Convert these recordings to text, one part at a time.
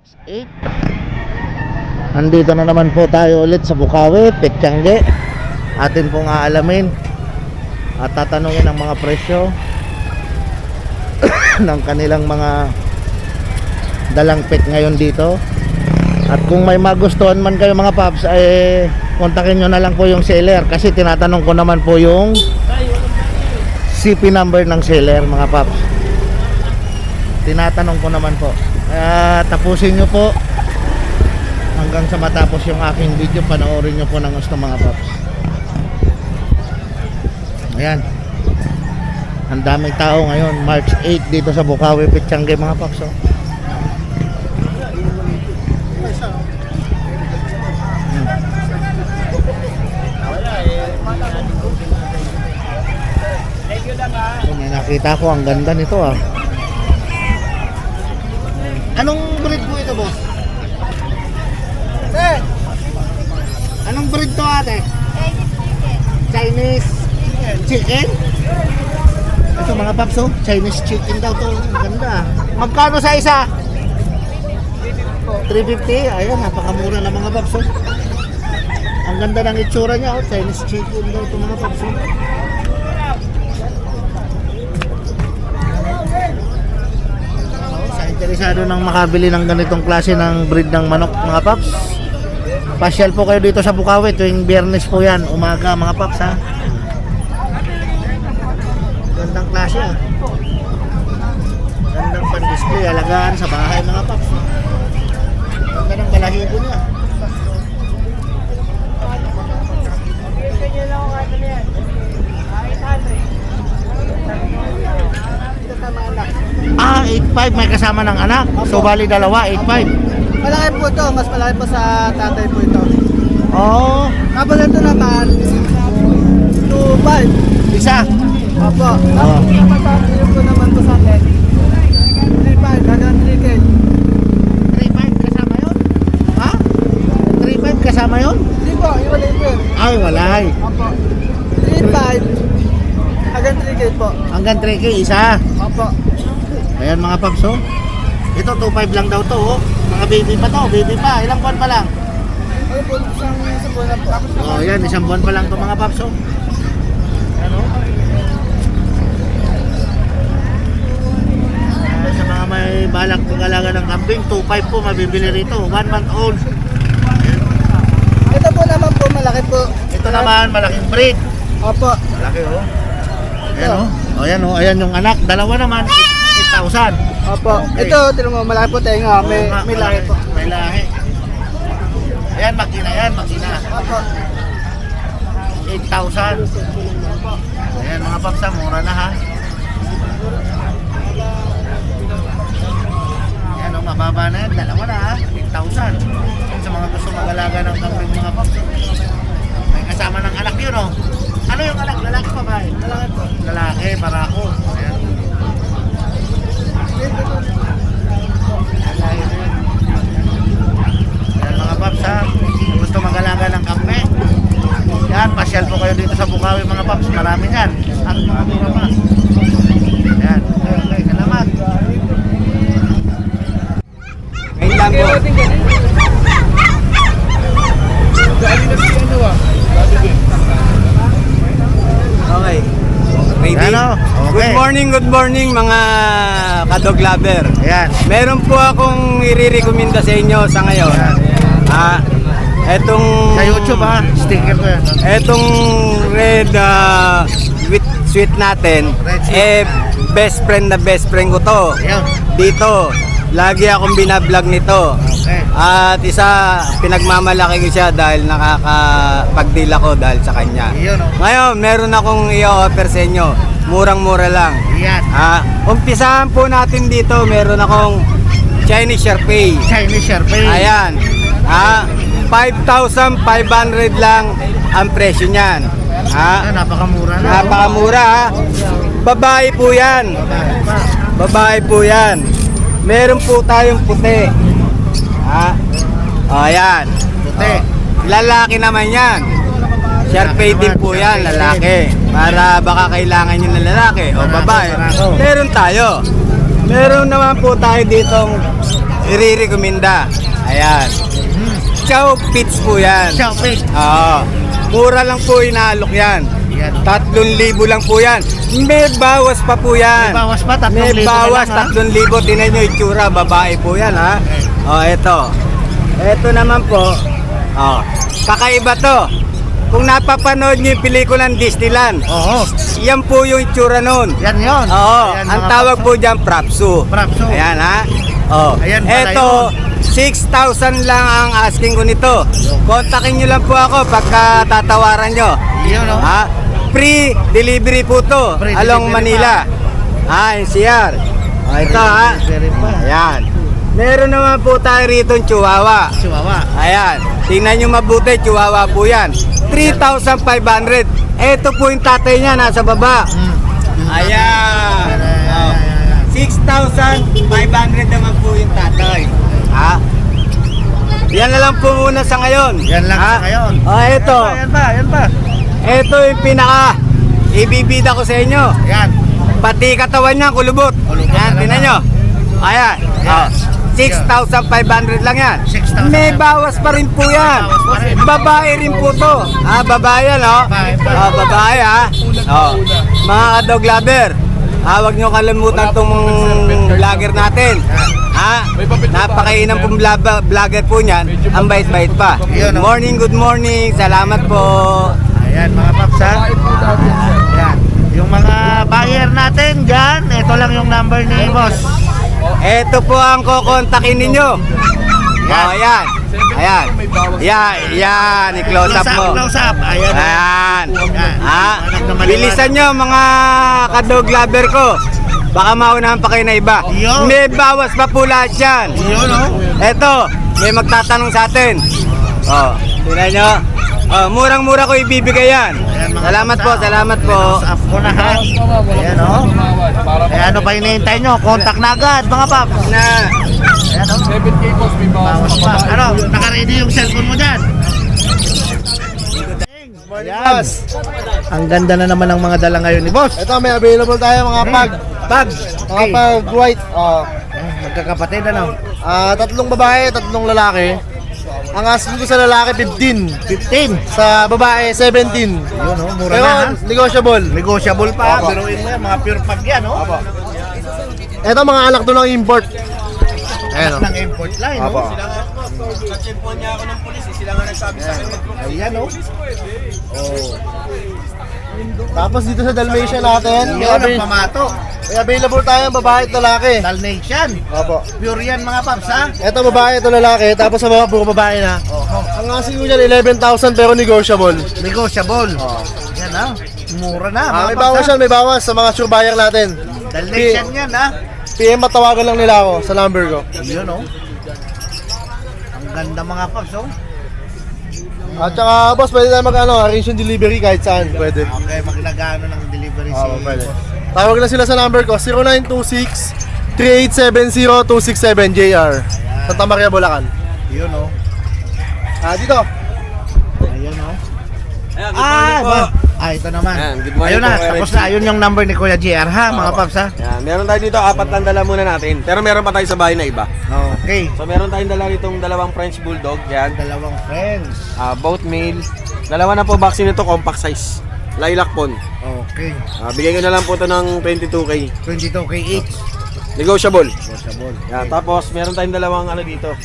March 8. Andito na naman po tayo ulit sa Bukawi, Petchange. Atin pong aalamin at tatanungin ang mga presyo ng kanilang mga dalang pet ngayon dito. At kung may magustuhan man kayo mga paps, ay kontakin nyo na lang po yung seller, kasi tinatanong ko naman po yung CP number ng seller mga paps. Tinatanong ko naman po. Tapusin nyo po hanggang sa matapos yung aking video. Panoorin nyo po ng gusto mga paps. Ayan, ang daming tao ngayon, March 8 dito sa Bukawi, Petchange mga paps. May nakita ko, ang ganda nito ah. Anong breed po ito, boss? Anong breed to, ate? Chinese chicken? Ito mga paps, oh, Chinese chicken daw to. Ang ganda. Magkano sa isa? 350. Ayun, napakamura na mga paps, oh. Ang ganda ng itsura niya, oh. Chinese chicken daw to mga paps, oh. Interesado nang makabili ng ganitong klase ng breed ng manok mga paps, pasyal po kayo dito sa Bukawi tuwing Biyernes po yan, umaga mga paps ha. Gandang klase ha, gandang pan-display, alagaan sa bahay mga paps. Ganda ng balahibo niya. Ah, 8.5 may kasama ng anak. So bali dalawa, 8.5. Malaki po ito, mas malaki po sa tatay po ito. Oh, Tapos ito naman, 2.5. isa. Opo. Tapos yung po naman po sa akin, 3.5 hanggang 3K. 3.5 kasama yun? Ha? 3.5 kasama yun? Hindi po, iwalay po yun. Ay, walay. Opo. 3.5 hanggang 3K po. Hanggang 3K isa. Opo. Ayan mga paps, oh. Ito 2.5 lang daw to, oh. Mga baby pa to, baby pa. Ilang buwan pa lang? Ano po, isang buwan na po. Oh, yan, isang buwan pa lang to mga paps, oh. Ano? Sa mga may balak pag-alaga ng kambing, 2.5 po mabibili rito. 1 month old. Ito po naman po, malaki po. Ito naman, malaking breed. Opo. Malaki, oh. Ayan, oh. Oh, ayan, oh. Ayan yung anak. Dalawa naman, 8,000. Opo. Okay. Ito, tinan mo, malaki po tenga. May, Oo nga, may lahi po. May lahi. Ayan, makina yan, makina. Opo. 8,000. Ayan mga papsa, mura na ha. Ayan o, mababa na yan. Dalawa na ha, 8,000. Ayan, sa mga gusto mag-alaga ng kambing mga papsa. May kasama ng anak yun o. Ano yung anak? Lalaki pa ba? Malaki po. Lalaki, para ako. Ayan. Ayan mga paps ha, kung gusto mag-alaga ng kambing, yan, pasyal po kayo dito sa Bukawi mga paps, marami yan at mga mura pa. Ayan, okay, salamat. Ngayon lang po. Okay. Maybe. Ayan o, okay. Good morning mga kadog lover. Ayan, Meron po akong irirekomenda sa inyo sa ngayon. Etong sa YouTube ha, sticker ko yan. Etong red sweet natin, Red sweet. best friend ko to. Ayan, Dito, lagi akong binablog nito. okay. At isa, pinagmamalaki ko siya dahil nakakapag-deal ako dahil sa kanya. Iyon o, Ngayon, meron akong i-offer sa inyo. Murang-mura lang. ayan, Umpisahan po natin dito, meron akong Chinese Sharpei. Chinese Sharpei. Ayan. 5,500 lang ang presyo niyan. Napakamura na. Napakamura. Babae po yan. Babae po yan. Meron po tayong puti. Ayan. Puti. Lalaki naman yan. Sharpei din po yan, lalaki. Para baka kailangan nyo ng lalaki o babae. Meron tayo. Meron naman po tayo ditong irirekomenda. Ayan. Chow Pits po yan. Shopping. Oo. Mura lang po inaalok yan. Yan. 3,000 lang po yan. May bawas pa po yan. May bawas pa, 3,000 May na bawas, lang, ha? 3,000. Tingnan nyo itsura, babae po yan, ha? O, eto. Eto naman po. O, kakaiba to. Kung napapanood nyo yung pelikulang Disneyland, Oo. yan po yung itsura nun. Yan yun. Oo, Ayan, ang mga tawag paps, po dyan, Prapsu. Prapsu. Ayan, ha? Oh. Ayan pala Eto, 6,000 lang ang asking ko nito. Kontakin nyo lang po ako pagka tatawaran nyo. Yun, no? Ha? Free delivery po to, Free along delivery Manila. NCR. O, ito, ha? Delivery pa. Ayan. Meron naman po tayo rito Chihuahua. Chihuahua. Ayan. Tingnan nyo mabuti, Chihuahua po yan. 3,500. Ito po yung tatay niya, nasa baba. Ayan. Oh. 6,500 naman po yung tatay. Ha? Yan na lang po muna sa ngayon. Yan lang Ha? sa ngayon. Oh, ito. Yan pa, yan pa. Ito yung pinaka ibibida ko sa inyo. Yan. Pati katawan niya kulubot. Kulubot Yan, talaga. tingnan nyo. Ayan. Yan. Oh. 6,500 lang yan. 6,500. May bawas pa rin po yan. Bawas pa rin. Babae rin po to. Babae yan, oh. Babae pa. Babae, ha. Oh. Mga dog lover, huwag nyo kalimutan tong vlogger natin. Ha? Napakainam pong vlogger po niyan. Ang bait-bait pa. Yun, Good oh. morning, good morning. Salamat po. Ayan mga paps, ha. Ayan. Yung mga buyer natin dyan, ito lang yung number ni boss. Ito po ang kukontakin ninyo. Oh, ayan. Ayan. Yan, i-close up mo. Close up. Ayan. Ayan. Yan. Ha? Maliwanag na maliwanag. Bilisan nyo mga kadog lover ko. Baka maunahan pa kayo na iba. Yun. May bawas pa po lahat yan. Yun, oh. Eto, may magtatanong sa atin. Oh, tingnan nyo. Oh, murang-mura ko ibibigay yan. Ayan, mga Salamat po, paps, ha. salamat po. Close up ko na, ha. Ayan, oh. Ayan, ano pa hinihintay nyo? Contact na agad, mga paps. Na. Ayan, oh. 7K boss, may bawas Bawas pa. Ano, naka-ready yung cellphone mo dyan? Ayan. Ang ganda na naman ng mga dala ngayon ni boss. Ito, may available tayo mga pag. Pag. Mga pag white. Magkakapatid, ano? Tatlong babae, tatlong lalaki. Ang asking ko sa lalaki 15. 15. Sa babae 17. Yun, oh. Mura Pero na, ha? negotiable. Negotiable pa. Opo. Biruin mo yan, mga pure pag yan, oh. Ito mga anak to ng import. Ayan o. Ng import line, Opo. oh. Ayan, oh. Tapos dito sa Dalmatian natin, Yun, ang pamato. may available tayo babae at lalaki. Dalmatian. Opo. Pure yan, mga paps, ha? Ito babae, ito lalaki. Tapos sa mga puro babae na. Oh, Ang asking ko dyan 11,000 pero negotiable. negotiable. Yan, ha? Mura na, mga May paps, bawas ha? yan, may bawas sa mga sure buyer natin. Dalmatian yan, ha? PM matawagan lang nila ako sa number ko. Yun, oh. Ang ganda, mga paps, oh. At saka boss, pwede tayo arrange yung delivery kahit saan. Pwede. Okay, maglagano ng delivery si Pwede. boss. Tawag lang sila sa number ko, 0926-3870-267 JR. Santa Maria, Bulacan. Yun, oh. Dito. Ayan, oh. Ito naman. Ayan, good morning Ayun na, po, Kuya tapos Reggie. na. Ayun yung number ni Kuya JR, ha, mga paps, ha? Yan, meron tayo dito, 4 lang dala muna natin. Pero meron pa tayo sa bahay na iba. Okay. So meron tayong dala ditong dalawang French Bulldog. Yan, Dalawang friends. both male. Dalawa na po vaccine nito, compact size. Lilac Pon. Okay. Bigay ko na lang po ito ng 22K. 22K each. Negotiable. Negotiable. Yan, tapos meron tayong dalawang dito.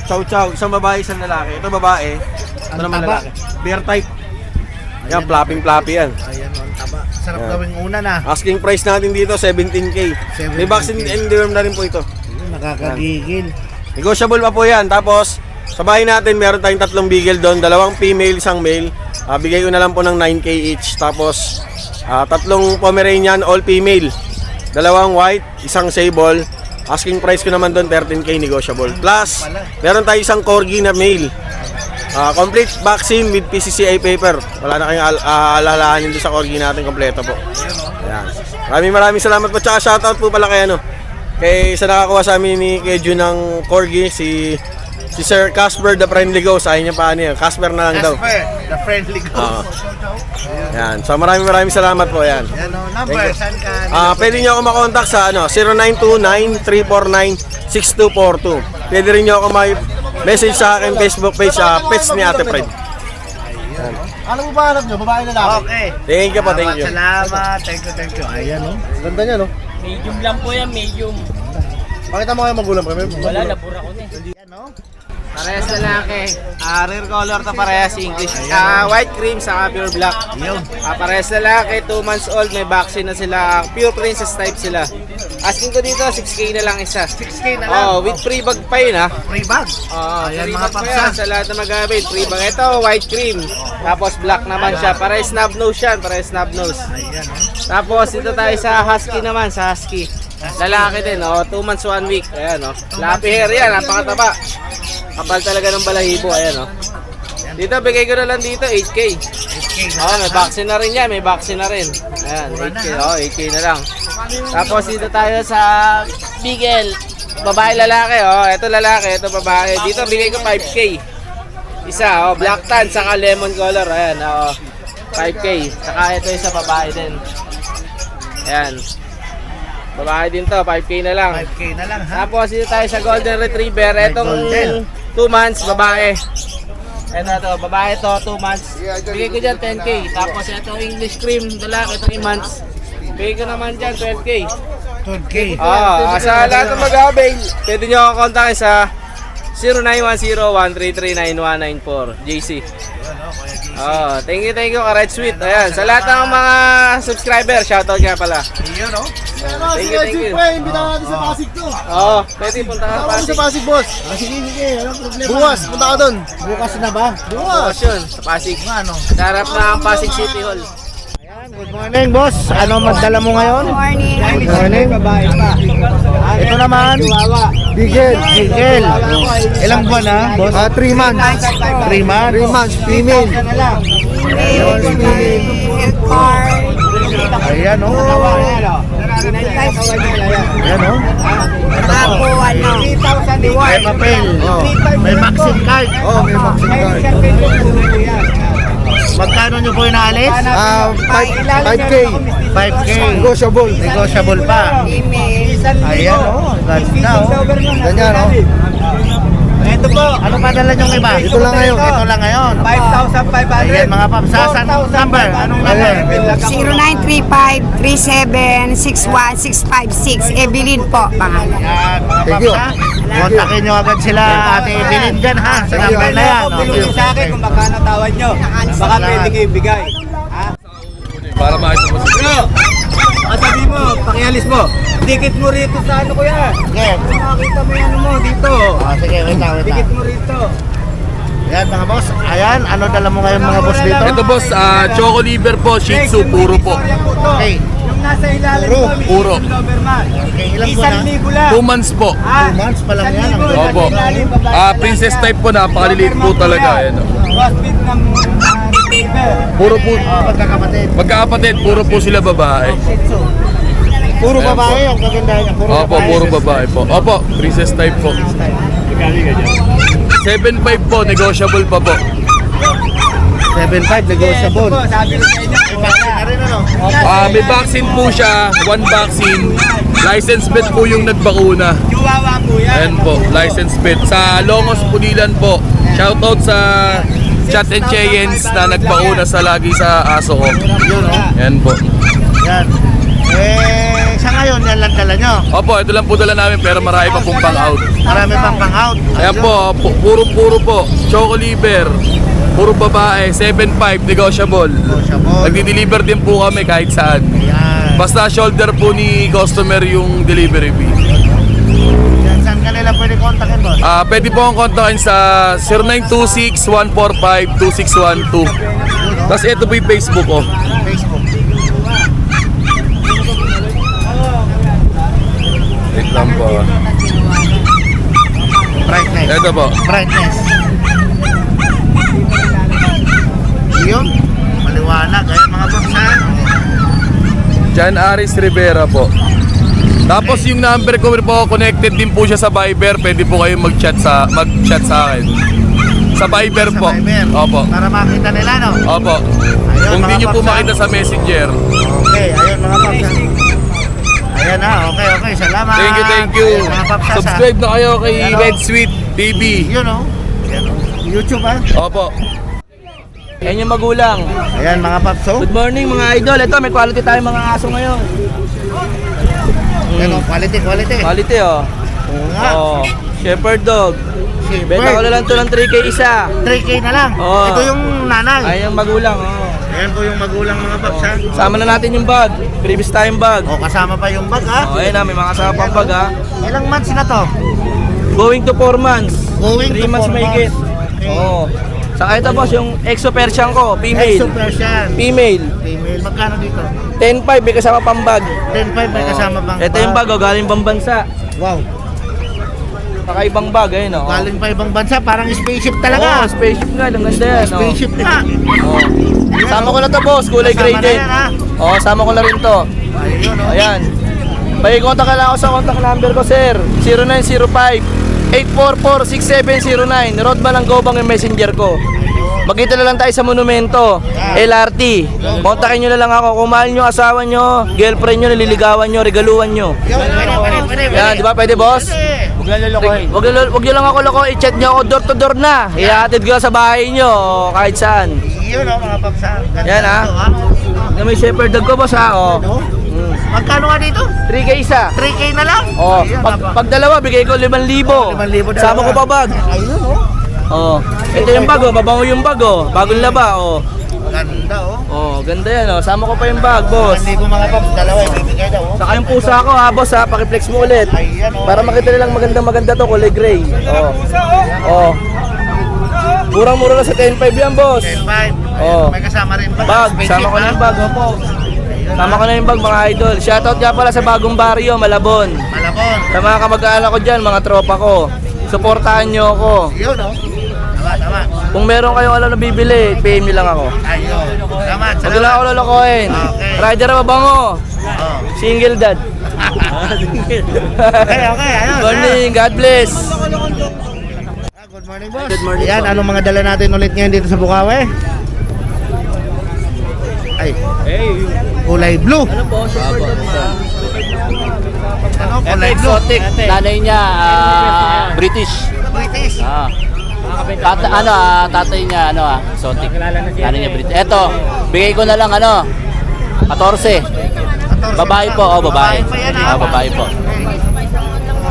Chow chow, isang babae, isang lalaki. Ito babae, ito Ang naman taba. lalaki. Bear type. Yan, Ayan, flopping yan. Ayan, oh, ang taba. Sarap Ayan. gawing una na. Asking price natin dito, 17K. 17K. May vaccine and deworm na rin po ito. Ayun, nakakagigil. Negotiable pa po yan. Tapos, sa bahay natin, meron tayong 3 beagle doon. 2 female, 1 male. Bigay ko na lang po ng 9K each. Tapos, 3 Pomeranian, all female. 2 white, 1 sable. Asking price ko naman doon, 13K negotiable. Plus, meron tayong 1 corgi na male. Complete vaccine with PCCI paper. Wala na kayong alalahanin doon sa corgi natin. Kompleto po. Ayan. Maraming salamat po. Tsaka shoutout po pala kay sa nakakuha sa amin ni Keju ng corgi, si Si Sir Casper the Friendly Ghost, ayaw niya pa ano yun. Casper na lang daw. the friendly Oo. ghost. Yan. So maraming salamat po yan. Yan o, number, Thank you. saan ka? Pwede nyo ako makontak sa 0929-349-6242. Pwede rin nyo ako message sa akin Facebook page sa Pets ni Ate Fred. Ano mo ba hanap nyo? Babae na lalaki? Okay. Thank you po, thank you. Salamat. Thank you. Ayan o. Ganda niya, no? Medium lang po yan, medium. Pakita mo kayo magulang pa. Wala, nabura ko na eh. Yan o. Parehas lalaki. Rare color to parehas English. White cream sa pure black. Yun. Parehas lalaki, 2 months old, may vaccine na sila. Pure princess type sila. Asking ko dito, 6K na lang isa. 6K na lang. Oh, with free bag pa yun ha. Free bag. Ayan Ayan, mga mga papsa. papsa. Sa lahat na mag-avail, free bag. Ito, white cream. Tapos black naman siya. Parehas snub nose yan, parehas snub nose. Ayan o. Tapos dito tayo sa husky naman, sa husky. Lalaki din, 2 months, 1 week. Ayan, Fluffy hair yan, napakataba. Kapal talaga ng balahibo, ayan, Dito, bigay ko na lang dito, 8K. 8K May vaccine na rin yan, may vaccine na rin. Ayan, 8K, 8K na lang. Tapos dito tayo sa Beagle. Babae, lalaki, Ito lalaki, ito babae. Dito, bigay ko 5K. Isa, black tan, saka lemon color, ayan, 5K. Saka ito isa babae din. Ayan. Babae din to, 5K na lang. 5K na lang ha. Tapos dito tayo sa Golden Retriever. Itong Golden. 2 months, babae. Ito, babae to, 2 months. Bigay ko dyan 10K. Tapos ito English cream, lalaki, 3 months. Bigay ko naman dyan 12K. 12K. Sa lahat ng mag-avail, pwede nyo ako kontakin sa 0910-133-9194 JC. Thank you Red Sweet. Ayan, sa lahat ng mga subscriber, shoutout nga pala. Yun o. Thank you. Imbitahan natin sa Pasig to. Pwede punta ka Tama pa. mo sa Pasig, boss. Sige, walang problema. Bukas, punta ka doon. Bukas na ba? Bukas yun, sa Pasig. Ano? Sarap na ang Pasig City Hall. Good morning, boss. Ano magdala mo ngayon? Morning. Good morning. Babae pa. Ito naman. Bigel. Miguel. Ilang buwan na, boss? 3 months. 3 months. 3 months, female. Ayan o. Ayan o. Ako, ano, May papel. May vaccine card. May vaccine card. Magkano nyo po inaalis? 5K. 5K. Negotiable. Negotiable pa. Ayan o. Ganda o. Ganyan, no? Ito po, Ano pa dala nyo iba? Ito lang ngayon. Ito lang ngayon. 5,500. Ayan mga papsasan. Number. Anong number? 0935-3761-656. Evelyn po, pangalan. Yan, mga Thank you. papsa. Kontakin nyo agad sila Ate Evelyn dyan ha. Sa number na yan. Bilhin sa akin kung magkano tawad nyo. Baka pwede kayo ibigay. Para makita mo Bro, sabi mo, pakialis mo. Dikit mo rito sa ano kuya. Okay. Makita mo yung ano mo dito. Sige, wait lang. Dikit mo rito. Ayan mga boss. Ayan, ano dala mo ngayon mga boss dito? Ito boss, choco liver po, shih tzu, puro po. Okay. Yung nasa ilalim Puro. ko, Puro. Doberman. Okay, ilang buwan na? 1,000 lang. 2 months po. 2 months pa lang yan. Ang ganda. Opo. Princess type po, napakaliliit po talaga. Ayan, o. Crossfit ng retriever. Puro po, Magkakapatid. magkakapatid, puro po sila babae. Puro Ayan babae ang kagandahan niya. Puro Opo, puro babae po. Opo, princess type po. 7.5 po, negotiable pa po. 7.5 negotiable. Ito po, sabi ko sa inyo. Vaccine na rin ano? May vaccine po siya, 1 vaccine. License vet po yung nagbakuna. Chihuahua po yan. Ayan po, license vet. Sa Longos, Pulilan po. Shoutout sa Chat and Cheyens na nagbakuna sa lagi sa aso ko. Yun o. Ayan po. Yan. Sa ngayon, yan lang dala nyo. Opo, ito lang po dala namin pero marami pa pong pang-out. Marami pang pang-out. Ayan po, puro po. Choco liver, puro babae, 7.5, negotiable. Negotiable. Nagdi-deliver din po kami kahit saan. Yan. Basta shoulder po ni customer yung delivery fee. Yan. Saan ka nila pwede kontakin, boss? Pwede po akong kontakin sa 0926-145-2612. Tapos ito po yung Facebook ko. Facebook. Wait lang po. Brightness. Ito po. Brightness. Yun. Maliwanag. Ayan mga boss ha. John Aris Rivera po. Tapos yung number ko po, connected din po siya sa Viber. Pwede po kayo mag-chat sa akin. Sa Viber po. Sa Viber. Opo. Para makita nila, no? Opo. Ayun, Kung mga di nyo po paps, makita sa Messenger. Okay, ayun mga paps. Ayan na, okay. Salamat. Thank you. Ayun, mga paps, Subscribe na kayo kay Yan, oh. Red Sweet TV. Yun, oh. Yan, oh. YouTube, ah. Opo. Yan yung magulang. Ayan, mga paps, oh. Good morning mga idol. Ito, may quality tayo mga aso ngayon. Yan, oh. Quality. Quality oh. Oo nga. Oh, Shepherd dog. Shepherd. Benta ko na lang to ng 3K isa. 3K na lang. Oo. Ito yung nanay. Ay, yung magulang oh. Ayan po yung magulang mga paps, ha. Sama na natin yung bag. Previous tayong bag. Oh, kasama pa yung bag, ha. Oh, ayun na, may mga kasama pang bag ha. Ilang months na to? Going to 4 months. Going 3 to months 4 mahigit. months. Okay. Oo. Saka ito boss, yung Exo Persian ko, female. Exo Persian. Female. Female. Magkano dito? 10.5 may kasama pang bag. 10.5 may kasama bang Ito yung bag oh, galing pang bansa. Wow. Kakaibang bag, ayun oh. Galing pa ibang bansa, parang spaceship Oo, talaga. spaceship nga, lang ganda yan. Oh. Spaceship na. Oh. Sama ko na to boss, kulay Kasama gray na din. yan, ha? Oh, sama ko na rin to. Ayun, oh. Ayan. Pag-contact ka lang ako sa contact number ko, sir. 0905-844-6709. Road ba ng Gobang yung messenger ko. Magkita na lang tayo sa Monumento, LRT. Kontakin nyo na lang ako. Kung mahal nyo, asawa nyo, girlfriend nyo, nililigawan nyo, regaluhan nyo. Pwede. Yan, di ba? Pwede, boss? Pwede. Wag nyo lang ako loko, i-chat nyo ako door to door na. Ihatid ko sa bahay nyo, o kahit saan. Yun, oh, mga paps, ha. Ganda Yan, ha? to, ha. Na may shepherd dog ko, boss, ha? Oh. Ano? Magkano nga dito? 3K isa. 3K na lang? Oh, Ayun, pag dalawa, bigay ko 5,000. 5,000 dalawa. Sama ko pa bag. Ayun, oh. Oh, ito yung bag, oh. Babango yung bag, oh. Bagong laba, oh. Ganda, oh. Oh, ganda yan, oh. Sama ko pa yung bag, boss. Hindi ko mga paps, dalawa, ibibigay daw, oh. Saka yung pusa ko, ha, boss, ha. Pakiflex mo ulit. Ayan, oh. Para makita nilang maganda to, kulay gray. Oh. Oh. Murang-mura lang sa 10.5 yan, boss. 10.5. Oh. May kasama rin ba? Bag, sama ko na yung bag, opo. Sama ko na yung bag, mga idol. Shoutout nga pala sa bagong baryo, Malabon. Malabon. Sa mga kamag-anak ko dyan, mga tropa ko. Suportahan nyo ako. Yun, oh. Tama. Kung meron kayong alam na bibili, pay me lang ako. Ayun. Salamat. Huwag lang ako lolokohin. Okay. Rider na mabango. Oh. Single dad. Okay. Ayun. Good morning. God bless. Good morning, boss. Good morning. Yan, anong mga dala natin ulit ngayon dito sa Bukawi? Ay. Kulay blue. Ano po? Ano? Kulay blue. Exotic. Nanay niya, British. British. Tatay niya, exotic. Nanay niya, British. Eto, bigay ko na lang, 14. Babae po, babae. Babae pa yan, ha? Babae po.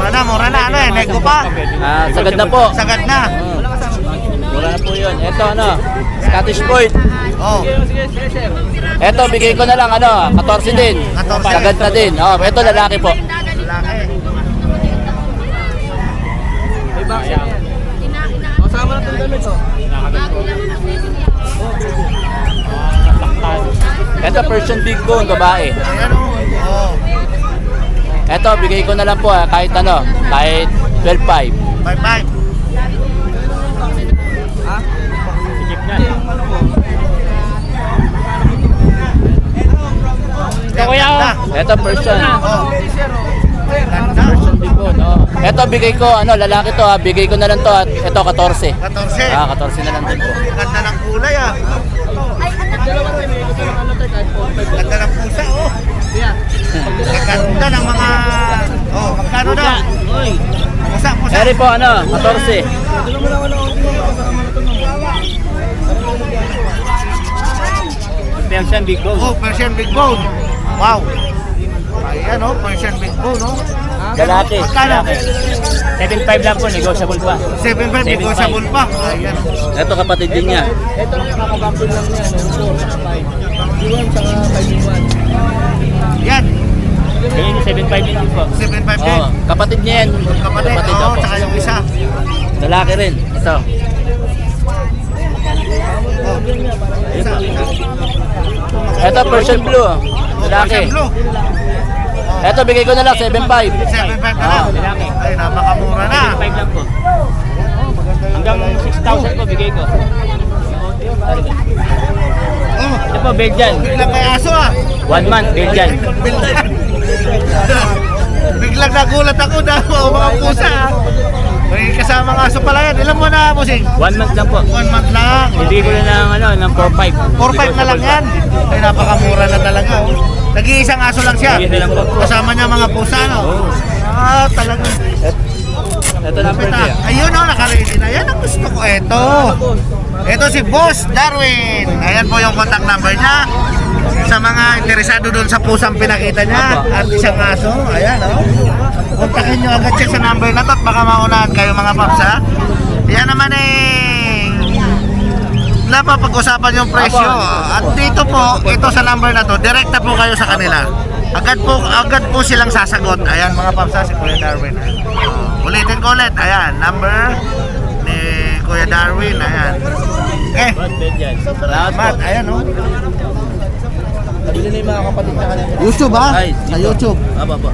Mura na, nego pa. Sagad na po. Sagad na. Mura na po yun. Eto, Scottish Fold. Oh. Eto, bigay ko na lang, 14 din. 14. Sagad na din. Oh, eto, lalaki po. Lalaki. Kasama na talaga ito. Eto, Persian Big Bone, babae. Ayan, oh. Eto, bigay ko na lang po, kahit kahit 12.5. 5-5. Ganda. Eto, Persian. Oh. Ganda. Persian Big Bone, Eto, bigay ko, lalaki to, bigay ko na lang to, at eto, 14. 14. 14 na lang din po. Ganda ng kulay, ah. Ganda ng pusa, oh. Ganda ng mga... Oh, magkano daw? Pusa. Eri po, 14. Persian Big Bone. Oh, Persian Big Bone. Wow. Ayan, oh, Persian Big Bone, oh. Lalaki. Magkano? 7.5 lang po, negotiable pa. 7.5, negotiable pa. Ayan. Eto, kapatid din niya. Ito lang kakabaksin lang niya, 4, 5. Iwan, saka 5 Yan. Bigay ko 7.5 din po. 7.5 din. Kapatid niya yan. Kapatid, oo, opo. tsaka yung isa. Lalaki rin. Ito. Isa. Eto, Persian Blue. Lalaki. Persian Blue. Eto, bigay ko na lang, 7.5. 7.5 na lang. lalaki. Ay, napakamura na. 7.5 lang po. Hanggang 6,000 po bigay ko. Oh, Ito po, Belgian. ilang kay aso, ah. 1 month, Belgian. Biglang nagulat ako na mga pusa. May kasamang aso pala yan. Ilan mo na, Bossing? 1 month lang po. 1 month lang. Hindi ko na ng 4-5. 4-5 na lang yan. Ay, napakamura na talaga. Oh. Nag-iisang aso lang siya. Nag-iisa lang po. Kasama niya mga pusa, no? Ah, talaga. Ito na po. Ayun, oh, naka-ready na. Yan ang gusto ko. Ito si Boss Darwin. Ayan po yung contact number niya. Sa mga interesado doon sa pusang pinakita niya at isang aso. Ayan, oh. Kontakin nyo agad siya sa number na to at baka maunahan kayo mga paps, ha? Yan naman napapag-usapan yung presyo. At dito po, ito sa number na to, direkta po kayo sa kanila. Agad po silang sasagot. Ayan mga paps, ha, si Kuya Darwin. Ulitin ko ulit. Ayan, number ni Kuya Darwin. Ayan. Okay. Salamat. Ayan, oh. Nabili na yung mga kapatid na kanina. YouTube, ha? Ay, Sa YouTube. Aba po.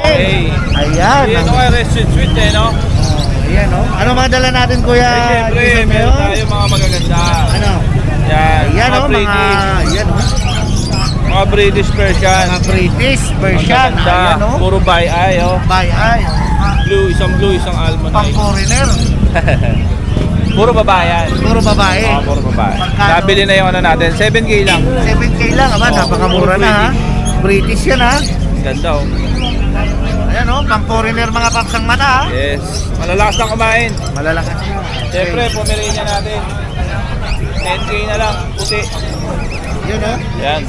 Okay. Ayan. Ito kayo sweet eh, no? Ayan, oh. Ano mga dala natin, Kuya? Siyempre, Jason, meron ngayon? tayo mga magaganda. Ano? Yan, Ayan, mga oh, British. ayan, oh. Mga British Persian. Mga British version. Magaganda. Ayan, oh. Puro by eye, oh. By eye. Blue, isang almond Pang eye. foreigner. Puro babae yan. Puro babae. Puro babae. Magkano? Nabili na yung ano natin, 7K lang. 7K lang, aba, napakamura na, ha? British yan, ha? Ganda, oh. Ayan, oh, pang foreigner mga paps ang mata, ha? Yes. Malalakas na kumain. Malalakas. Siyempre, Pomeranian natin. 10K na lang, puti. Yun, oh. Yan.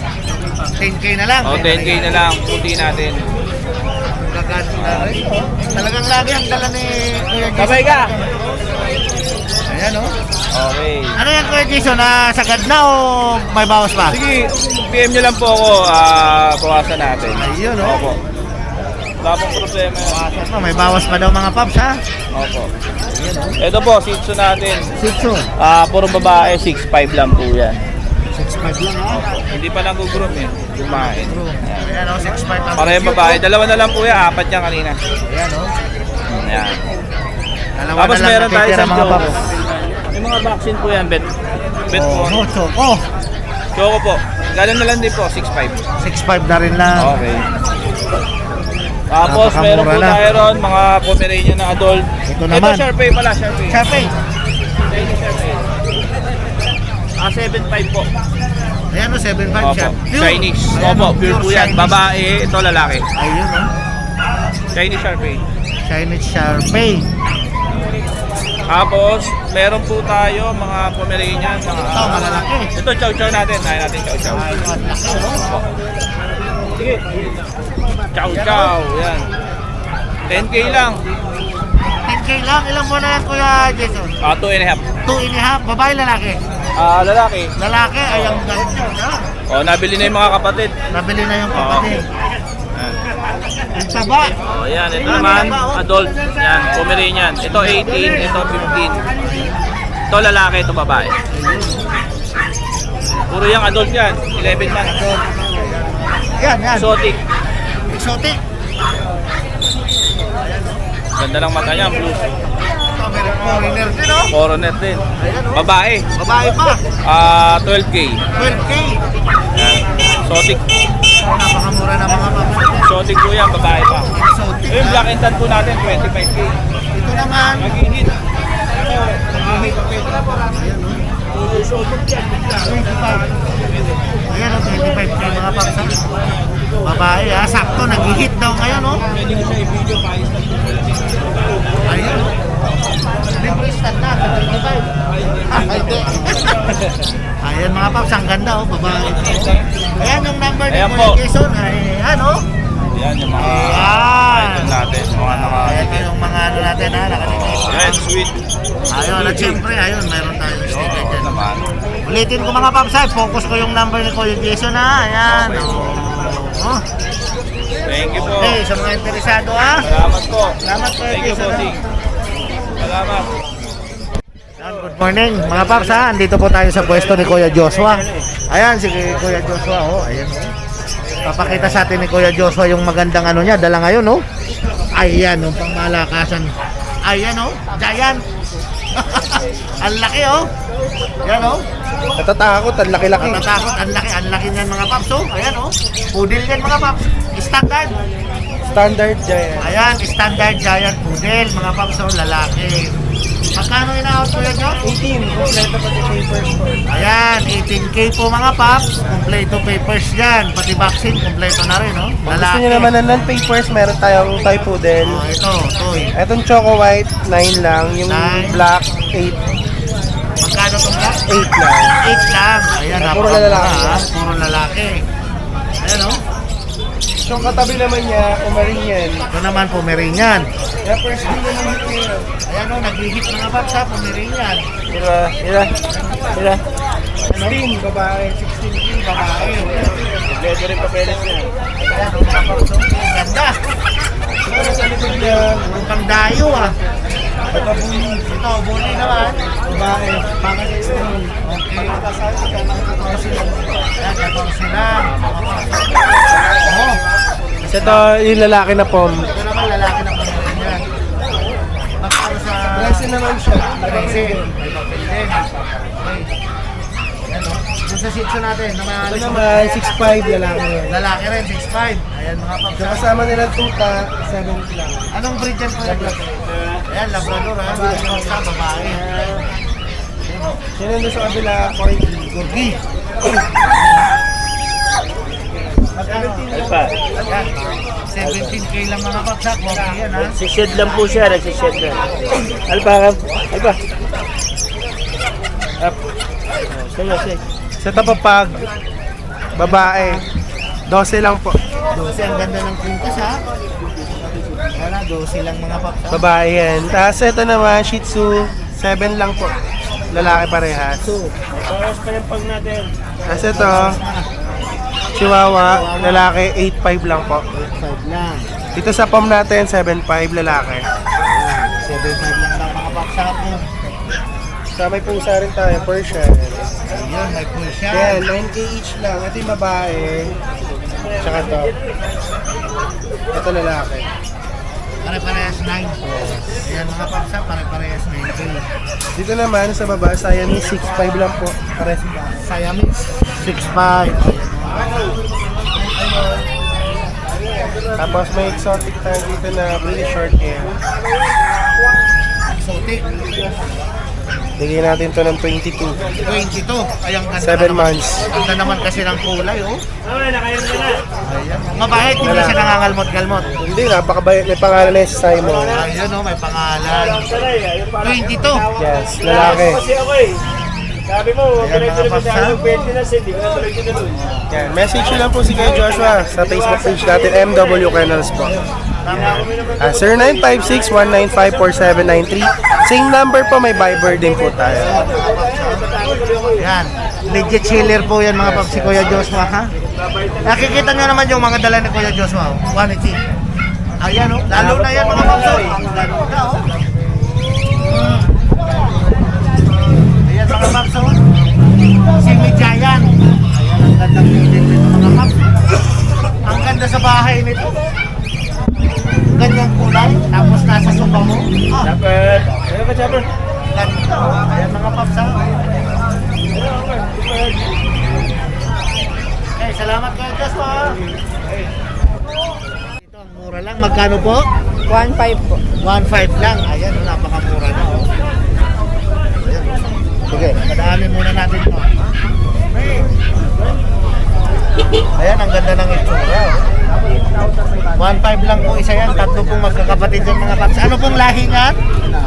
10K na lang. O, 10K na lang, puti natin. Gaganda rin, oh. Talagang lagi ang dala ni Kuya Jason. Sabay ka! Ayan, oh. Okay. Ano yan, Kuya Jason? Sagad na o may bawas pa? Sige, PM nyo lang po ako, bawasan natin. Ayun, oh. Opo. Wala pong problema yan. Bawasan pa, may bawas pa daw mga paps, ha? Opo. Ito po, Shih Tzu natin. Sitso. Puro babae, 6'5 lang po yan. 6'5 lang, ha? Hindi pa lang gugroom eh. Kumain. Ayan, oh, 6'5 lang. Parehong babae. Dalawa na lang po yan, 4 yan kanina. Ayan, oh. Yan. Dalawa Tapos na lang meron tayo natitira, isang mga choco. paps. May mga vaccine po yan, bet. Bet po. Oh, choco. Choco po. Ganun na lang din po, 6'5. 6'5 na rin lang. Okay. Tapos Napakamura meron po na. tayo ron, mga Pomeranian na adult. Ito naman. Ito Sharpei pala, Sharpei. Sharpei. Chinese Sharpei. 7'5 po. Ayan, oh, 7'5 Opo. siya. Chinese. Ayan, Opo, oh, pure po yan. Chinese. Babae, ito lalaki. Ayun, oh. Chinese Sharpei. Chinese Sharpei. Tapos, meron po tayo mga Pomeranian. Mga, Ito, malalaki. Ito, chow chow natin. Ayaw natin chow chow. Ay, ang laki, oh. Sige. Chow chow. Yan. 10K lang. 10K lang. Ilang buwan na yan, Kuya Jason? 2.5. 2.5. Babae, lalaki. Lalaki. Lalaki, ay ang ganda. O, nabili na yung mga kapatid. Nabili na yung kapatid. Yan. Ang taba. O, yan. Ito naman, adult. Yan, Pomeranian. Ito 18, ito 15. Ito lalaki, ito babae. Puro yung adult yan. 11 months. Yan, yan. Exotic. Exotic. Ganda lang mata niya, blue. Ito, meron foreigner din, oh. Coronet din. Ayan, oh. Babae. Babae pa. 12K. 12K. Yan. Exotic. Napakamura na mga papas. Exotic po yan, babae pa. Exotic. Yung black and tan po natin, 25K. Ito naman. Mag-hit. Ayan, oh, 25K mga papas. Babae, ha. Sakto, nag-hit daw ngayon, oh. Pwede ko siya i-video pa. Ayun, oh. Libre stand na, 25. Hindi. Ayan mga paps, ang ganda, oh. Babae. Ayan yung number ni Ayan Kuya po. Jason. Ayan, oh. Yan yung mga Ayan. idol natin, mga Ayan nakadikit. yung mga ano natin, ha. Nakadikit. Red, sweet. Ayun, at syempre, ayun, meron tayong sticker Oo dyan. naman. Ulitin ko mga paps, ha. Focus ko yung number ni Kuya Jason, ha. Ayan, oh. Thank you po. Okay, sa mga interesado, ha. Salamat po. Salamat, Kuya Thank you, Jason, ha. bossing. Salamat. Good morning mga paps, ha. Andito po tayo sa pwesto ni Kuya Joshua. Ayan si Kuya Joshua, oh. Ayan, oh. Papakita sa atin ni Kuya Joshua yung magandang ano niya, dala ngayon, oh. Ayan, oh, pangmalakasan. Ayan, oh, giant. Ang laki, oh. Ayan, oh. Natatakot, ang laki-laki. Matatakot, ang laki niyan mga paps, oh. Ayan, oh. Pudil yan mga paps. Standard. Standard Giant. Ayan, standard giant poodle, mga paps, oh, lalaki. Magkano in-out ko yan, John? 18. Kompleto pati papers po. Ayan, 18K po mga paps. Kompleto papers yan. Pati vaccine, kompleto na rin, no? Kung gusto nyo naman ng non-papers, meron tayong Toy Poodle. Oh, ito, toy. Etong Choco White, 9 lang. Yung 9. Black, 8. Magkano itong black? 8 lang. 8 lang. Ayan, Puro napakamura, lalaki. ha? Puro lalaki. Ayan, no? Yung katabi naman niya, Pomeranian. Ito naman, Pomeranian. Kaya first din naman hit niya. Ayan, no? Nag-hit mga paps, ha? Pomeranian. Ira. 16, babae. 16K, Babae. Leather rin papeles niya. Ayan, no? Mga paps, no? Ganda. Ito sa likod niya, Pang dayo, ah. ito bully. Ito, bully naman. Babae. Pangit sa yun. Okay. Ayan, 14 lang. Oh, Kasi ito, yung lalaki na pom. ito naman lalaki na Pomeranian. Magkano sa... Blessing naman siya. Blessing. May papel din. Okay. Ayan, no? Doon sa sitso natin, Ito namahalis naman, 6'5", lalaki yan. lalaki rin, 6'5". Ayan, mga paps. Yung kasama nilang tuta, 7 lang. Anong breed yan, Kuya Jack? Ayan, Labrador, ha? Sa babae. Yan ang doon sa kabila, Corgi. Gurgi. Magkano? Ayan. 17K lang mga paps, ha? Gurgi yan, ha? Nagsished lang po siya, nagsished lang. Alba. Sige. Sa tapapag, babae, 12 lang po. 12, ang ganda ng kwintas, ha? Wala, 12 lang mga paps, ha? Babae yan. Tapos ito naman, Shih Tzu, 7 lang po. Lalaki parehas. Tapos ito, Chihuahua, lalaki, 8'5" lang po. 5 lang. Dito sa pom natin, 7'5", lalaki. 7.5 lang daw mga paps, ha? Sa may pusa rin tayo, Persian. Ayun, may Persian. Yan, 9K each lang. Ito yung babae. Tsaka to. Ito lalaki. Pare-parehas 9. Ayan mga paps, ha? Pare-parehas 9K. Dito naman sa baba, Siamese, 6'5" lang po. Pares ba? Siamese, 6'5". Tapos may exotic tayo dito na really short hair. Exotic, Bigyan natin to ng 22. 22. Ay, ang ganda 7 naman. months. Ang ganda naman kasi ng kulay, oh. Ayan. Mabait, hindi siya nangangalmot-galmot. Hindi, napakabait. May pangalan na yung Simon. Ayun, oh, may pangalan. 22. Yes, lalaki. Ayan mga paps, ha? Yan, message nyo lang po si Kuya Joshua sa Facebook page natin, MW Kennels po. 0956-195-4793. Same number po, may Viber din po tayo. Yan. Legit chiller po yan mga paps si Kuya Joshua, ha? Nakikita nyo naman yung mga dala ni Kuya Joshua, oh. Quality. Ayan, oh. Lalo na yan mga paps, oh. Ang ganda, oh. Ayan mga paps, oh. Simi Giant. Ayan, ang ganda ng mga paps. Ang ganda sa bahay nito. Ganyang kulay, tapos nasa sopa mo. Chopper. Ganda, oh. Ayan mga paps, ha. Okay, salamat kayo, Joshua. Ito ang mura lang. Magkano po? 1.5 po. 1.5 lang. Ayan, oh, napakamura na, oh. Ayan. Sige, padaanin muna natin to. Ayan, ang ganda ng itsura, oh. 1.5 lang po isa yan. Tatlo pong magkakapatid yung mga paps. Ano pong lahi nga?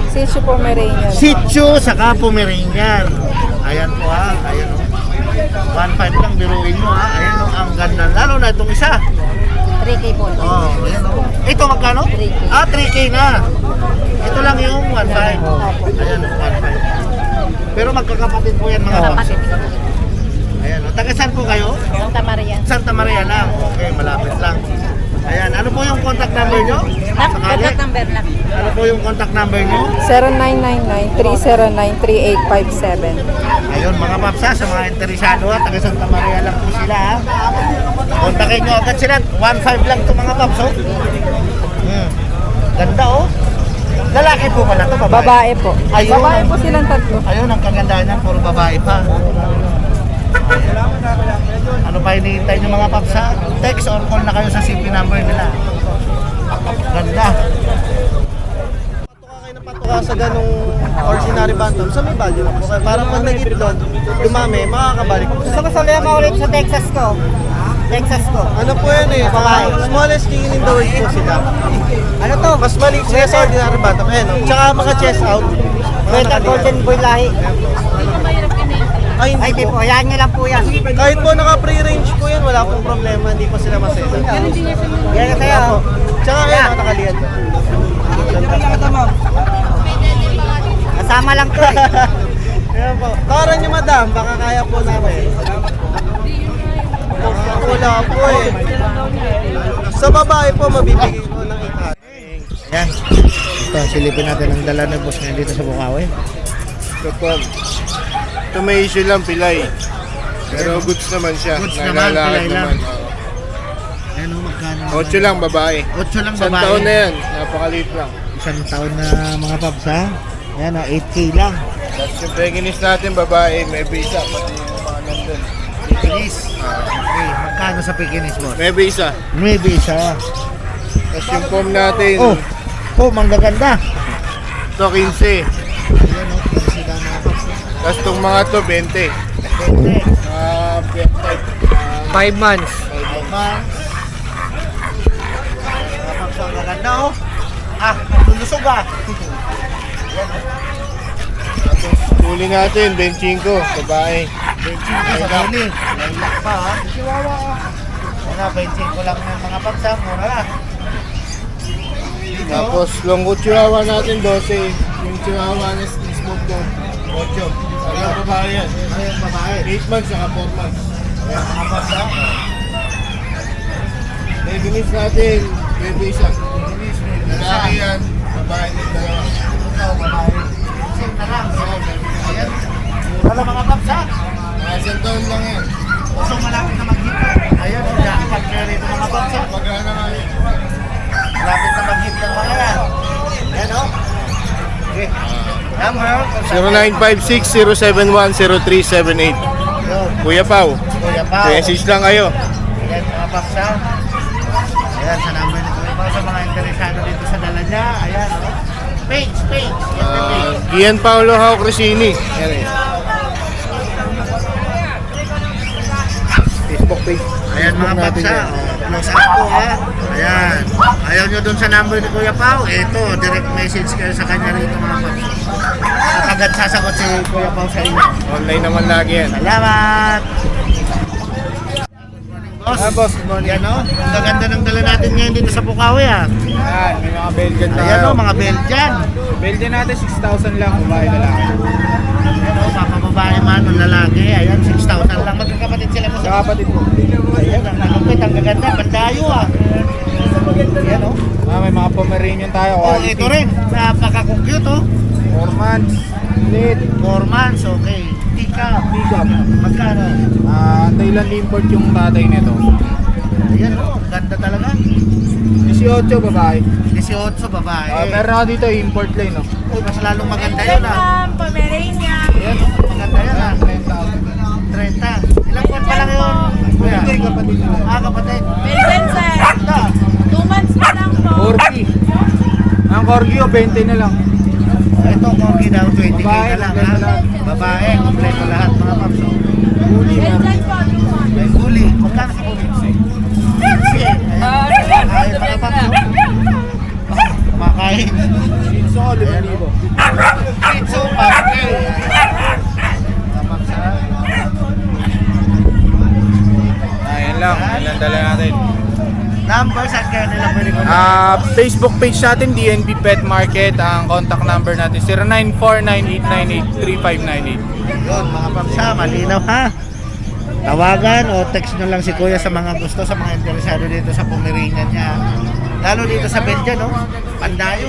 Shih Tzu Pomeranian. Shih Tzu saka Pomeranian. Ayan po, ha. Ayan, oh. 1.5 lang, biruin nyo, ha. Ayan, oh, ang ganda. Lalo na itong isa. 3K po. Oh, ayan, oh. Ito magkano? 3K. Ah, 3K na. Ito lang yung 1.5. Ayan, oh, 1.5. Pero magkakapatid po yan mga paps. Ayan, oh. Taga saan po kayo? Santa Maria. Santa Maria lang. Okay, malapit lang. Ayan, ano po yung contact number nyo? Sakali? number lang. Ano po yung contact number nyo? 0999-309-3857. Ayun, mga paps, ha, sa mga interesado, ha, taga Santa Maria lang po sila, ha. Kontakin nyo agad sila. 1.5 lang to mga paps, oh. Ganda, oh. Lalaki po pala to, babae. Babae po. Ayun. Babae po silang tatlo. Ayun, ang kagandahan niyan, puro babae pa. Ano pa hinihintay nyo mga paps ha? Text or call na kayo sa CP number nila. Ganda. Patuka sa ganong ordinary bantam, sa may value lang po. Kaya parang pag nag-itlog, dumami, makakabalik po. Gusto ko salihan mo ulit sa Texas ko. Texas ko. Ano po yan eh, smallest chicken in the world po sila. Ano to? Mas maliit sila sa ordinary bantam. Ayan, oh. Tsaka mga chest out. Beta Golden Boy lahi. Ay, Ay, di po. Yan nyo lang po yan. Kahit po naka-pre-range po yan, wala pong problema, hindi po sila masaya. Yan na sa'yo. Tsaka ayan, nakalian. Kasama lang to eh. Ayan po. Tawaran niyo madam, baka kaya po namin. Wala po eh. Sa babae po, mabibigay ko ng 800. Ayan. Ito, silipin natin ang dala ng boss ngayon dito sa Bukawi. Ito po. Ito may issue lang, pilay. Pero goods naman siya. Goods naman, Nalalakad pilay lang. naman, oo. Ayan o, magkano? 8 lang, babae. 8 lang Isang babae. taon na yan. Napakaliit lang. Isang taon na mga paps ha. Ayan o, 8K lang. Tapos yung pekinis natin, babae, may visa. Pati yung mga nandun. Pekinis. Okay, magkano sa Pekinis boss? May visa. May visa. Tapos yung foam natin, Oh, manggaganda. ito 15. Ayan o, 15 lang mga paps. Tapos itong mga to, 20. 20. Type. 5 months. Mga paps, ang gaganda oh. Ah, lulusog ah. Tapos huli natin, 25. Babae. 25 sa huli. Lalak pa ha. Chihuahua ka. Wala, 25 lang ng mga paps ha. Mura na. Tapos longgo chihuahua natin, 12. Yung chihuahua na smoke ko, 8. Ayan, babae yan. Ayan, babae. 8 months, saka 4 months. Ayan, mga paps ha. Pekinis natin, may visa. Pekinis, may visa. Lalaki yan, babae din dalawa. Ito, babae. Same na lang. Ayan. Mura lang mga paps ha. Isang taon lang yan. So malapit na mag-hit. Ayan, yung jackpot kaya rito mga paps ha. Magana nga yun. Malapit na mag-hit ng mga yan. Ayan o. Okay. Number. 0956-071-0378. Yun. Kuya Pao, Kuya Pao. message lang kayo. Ayan mga paps ha. Ayan, sa number ni Kuya Pao sa mga interesado dito sa dala niya. Ayan o. Page. Yan yung page. Gian Paolo Hao Cresini. Yan eh. Facebook page. Ayan mga paps ha. Close up po ha. Ayan. Ayaw nyo dun sa number ni Kuya Pao. Ito, direct message kayo sa kanya rito mga paps. Agad sasagot si Kuya Pao sa inyo. Online naman lagi yan. Salamat! Boss, boss, good morning. Yan o. Ang gaganda ng dala natin ngayon dito sa Bukawi ha. Yan, may mga Belgian Ayan o, mga Belgian. Belgian natin 6,000 lang, babae na lang. Ayan o, papababae man o lalaki. Ayan, 6,000 lang. Magkakapatid sila mo sa Kapatid po. Ayan, ang nakapit, ang gaganda. Bandayo ah. Ayan o. May mga Pomeranian tayo. Oh, ito rin. Napaka-cute o. 4 months. Late. 4 months, okay. Tika. Magkano? Thailand import yung tatay nito. Ayan o, ganda talaga. 18 babae. 18 babae. Meron ako dito import line, no? Uy, mas lalong maganda yun ah. Pomeranian. Ayan, maganda yan ah. 30. Ilang buwan pa lang yun? Kuya? Hindi, kapatid nila. Kapatid. Belgian sir. Ganda. 2 months pa lang po. 40. Ang Corgi, 20 na lang. Ito, Corgi daw, 20K Babae, na lang kompleto ha. lahat. Babae, kompleto lahat mga paps. Belgian po, 2 months. May huli. Magkano sa huli? 60. Ayan, mga paps. Kumakain. Pinso ko, 5,000. Pizzo, papi. Mga paps ha. Ayan lang, yan ang dala natin. Number, saan kaya nila pwede ko Facebook page natin, DNB Pet Market. Ang contact number natin, 0949-898-3598. Yun, mga paps ha, malinaw ha. Tawagan o text nyo lang si Kuya sa mga gusto, sa mga interesado dito sa Pomeranian niya. Lalo dito sa Belgian, no? Pandayo.